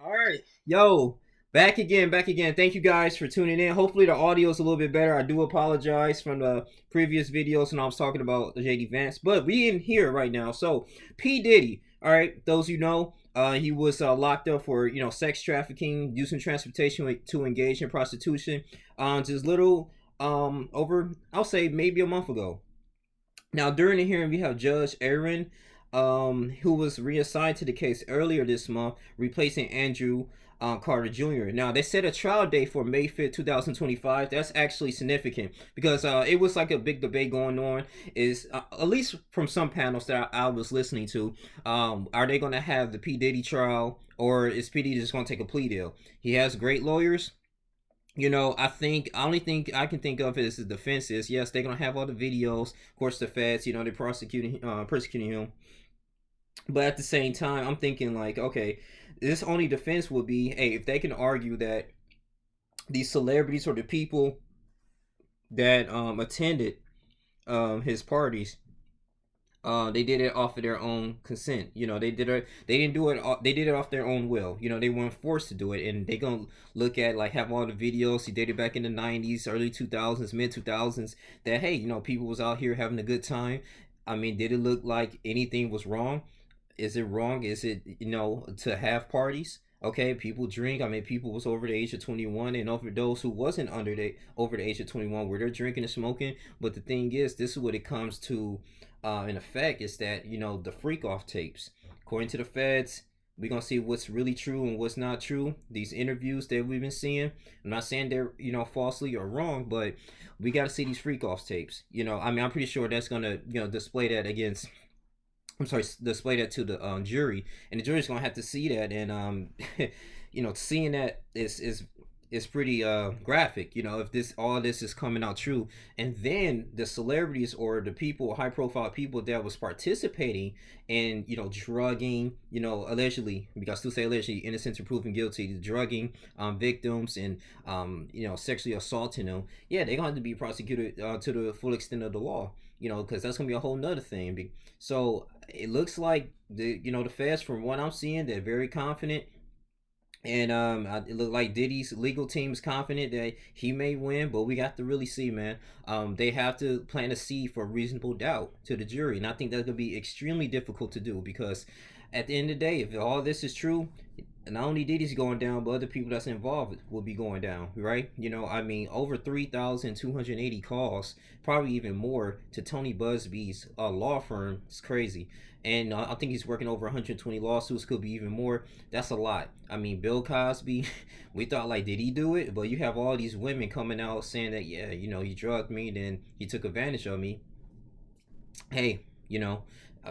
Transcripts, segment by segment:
All right, yo, back again, back again. Thank you guys for tuning in. Hopefully the audio is a little bit better. I do apologize from the previous videos when I was talking about the JD Vance, but we in here right now. So P Diddy, all right, those you know, he was locked up for sex trafficking, using transportation to engage in prostitution. Just little over, I'll say maybe a month ago. Now, during the hearing, we have Judge Aaron, who was reassigned to the case earlier this month, replacing Andrew Carter Jr. Now, they set a trial date for May 5th, 2025. That's actually significant because it was like a big debate going on. Is at least from some panels that I was listening to, are they going to have the P Diddy trial, or is P Diddy just going to take a plea deal? He has great lawyers. I only think I can think of it as the defense is yes, they're gonna have all the videos. Of course, the feds, they're persecuting him. But at the same time, I'm thinking like, okay, this only defense would be, hey, if they can argue that these celebrities or the people that attended his parties, they did it off of their own consent. They didn't do it. They did it off their own will. They weren't forced to do it, and they gonna look at like have all the videos he did it back in the '90s, early 2000s, mid 2000s. That hey, people was out here having a good time. I mean, did it look like anything was wrong? Is it wrong? Is it to have parties? Okay, people drink. I mean, people was over the age of 21, and over those who wasn't over the age of 21, where they're drinking and smoking. But the thing is, this is what it comes to. In effect, is that the freak off tapes. According to the feds, we're gonna see what's really true and what's not true. These interviews that we've been seeing. I'm not saying they're falsely or wrong, but we got to see these freak off tapes. I mean, I'm pretty sure that's gonna display that against. I'm sorry, display that to the jury, and the jury's gonna have to see that, and seeing that is pretty graphic. If this all this is coming out true, and then the celebrities or the people, high profile people that was participating in drugging, allegedly, we got to still say allegedly, innocent to proven guilty, drugging victims and sexually assaulting them. Yeah, they're going to be prosecuted to the full extent of the law. Because that's gonna be a whole nother thing. So it looks like the feds, from what I'm seeing, they're very confident, and it looked like Diddy's legal team is confident that he may win, but we got to really see, man. They have to plant a seed for reasonable doubt to the jury, and I think that's gonna be extremely difficult to do because at the end of the day, if all this is true, not only Diddy's going down, but other people that's involved will be going down, right? I mean, over 3,280 calls, probably even more, to Tony Busby's law firm. It's crazy. And I think he's working over 120 lawsuits, could be even more. That's a lot. I mean, Bill Cosby, we thought, like, did he do it? But you have all these women coming out saying that, yeah, he drugged me, then he took advantage of me. Hey,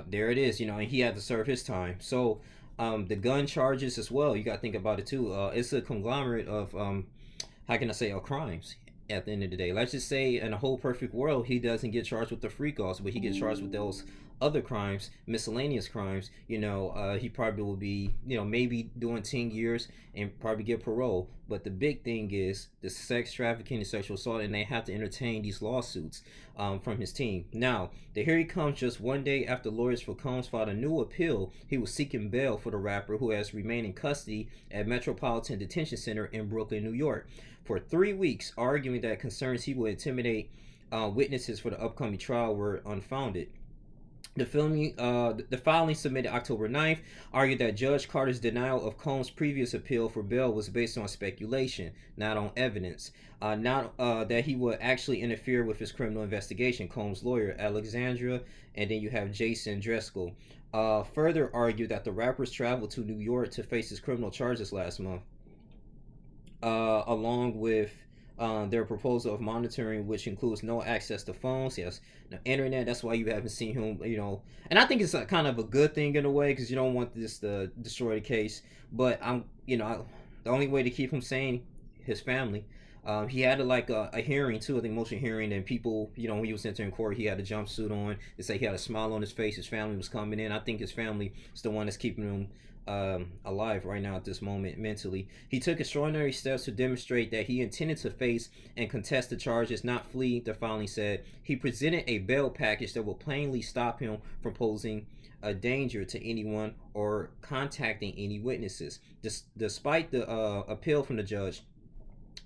there it is, and he had to serve his time. So, the gun charges as well, you got to think about it too. It's a conglomerate of how can I say, of crimes. At the end of the day, let's just say in a whole perfect world, he doesn't get charged with the freak offs, but he gets charged with those other crimes, miscellaneous crimes. He probably will be, maybe doing 10 years and probably get parole. But the big thing is the sex trafficking and sexual assault, and they have to entertain these lawsuits from his team. Now, here he comes just one day after lawyers for Combs filed a new appeal. He was seeking bail for the rapper, who has remained in custody at Metropolitan Detention Center in Brooklyn, New York, for 3 weeks, arguing that concerns he would intimidate witnesses for the upcoming trial were unfounded. The filing submitted October 9th argued that Judge Carter's denial of Combs' previous appeal for bail was based on speculation, not on evidence. Not that he would actually interfere with his criminal investigation. Combs' lawyer, Alexandra, and then you have Jason Driscoll, further argued that the rappers traveled to New York to face his criminal charges last month, along with their proposal of monitoring, which includes no access to phones, yes, no internet. That's why you haven't seen him, And I think it's a kind of a good thing in a way because you don't want this to destroy the case. But the only way to keep him sane, his family. He had a hearing too, I think motion hearing, and people, when he was entering court, he had a jumpsuit on. They say he had a smile on his face. His family was coming in. I think his family is the one that's keeping him alive right now at this moment mentally. He took extraordinary steps to demonstrate that he intended to face and contest the charges, not flee, the filing said. He presented a bail package that will plainly stop him from posing a danger to anyone or contacting any witnesses. Despite the appeal from the judge,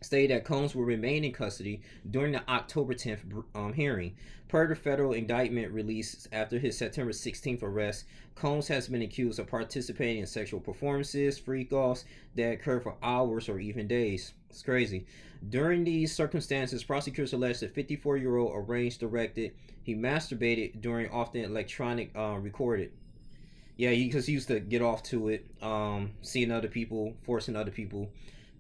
stated that Combs will remain in custody during the October 10th hearing. Per the federal indictment released after his September 16th arrest, Combs has been accused of participating in sexual performances, freak-offs that occur for hours or even days. It's crazy. During these circumstances, prosecutors alleged the 54-year-old arranged, directed, he masturbated during often electronic recorded. Yeah, because he used to get off to it, seeing other people, forcing other people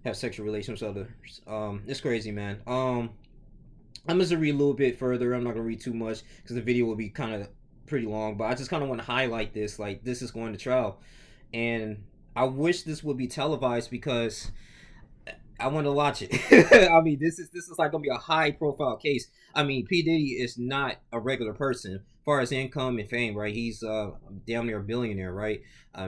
have sexual relations with others. It's crazy, man. I'm just gonna read a little bit further. I'm not gonna read too much because the video will be kind of pretty long. But I just kind of want to highlight this. Like, this is going to trial, and I wish this would be televised because I want to watch it. I mean, this is like gonna be a high profile case. I mean, P Diddy is not a regular person as far as income and fame, right? He's damn near a billionaire, right?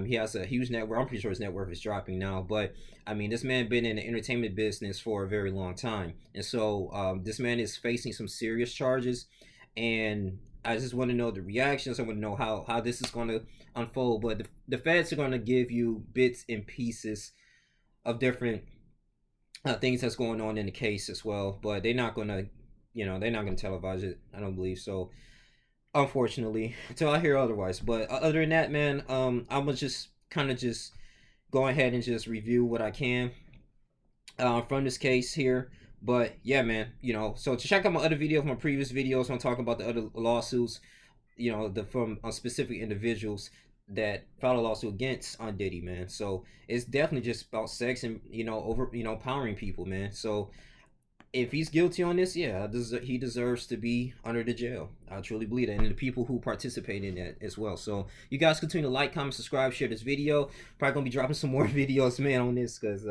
He has a huge net worth. I'm pretty sure his net worth is dropping now, but I mean, this man been in the entertainment business for a very long time, and so this man is facing some serious charges, and I just want to know the reactions. I want to know how this is going to unfold. But the feds are going to give you bits and pieces of different things that's going on in the case as well, but they're not gonna, they're not gonna televise it. I don't believe so, unfortunately, until I hear otherwise. But other than that, man, I'm gonna just kind of just go ahead and just review what I can from this case here. But yeah, man, so to check out my other videos, my previous videos, I'm talking about the other lawsuits, the from specific individuals that filed a lawsuit against on Diddy, man. So it's definitely just about sex and over powering people, man. So if he's guilty on this, yeah, he deserves to be under the jail. I truly believe that, and the people who participate in that as well. So you guys continue to like, comment, subscribe, share this video. Probably gonna be dropping some more videos, man, on this because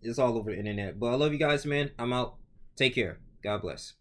it's all over the internet. But I love you guys, man. I'm out. Take care. God bless.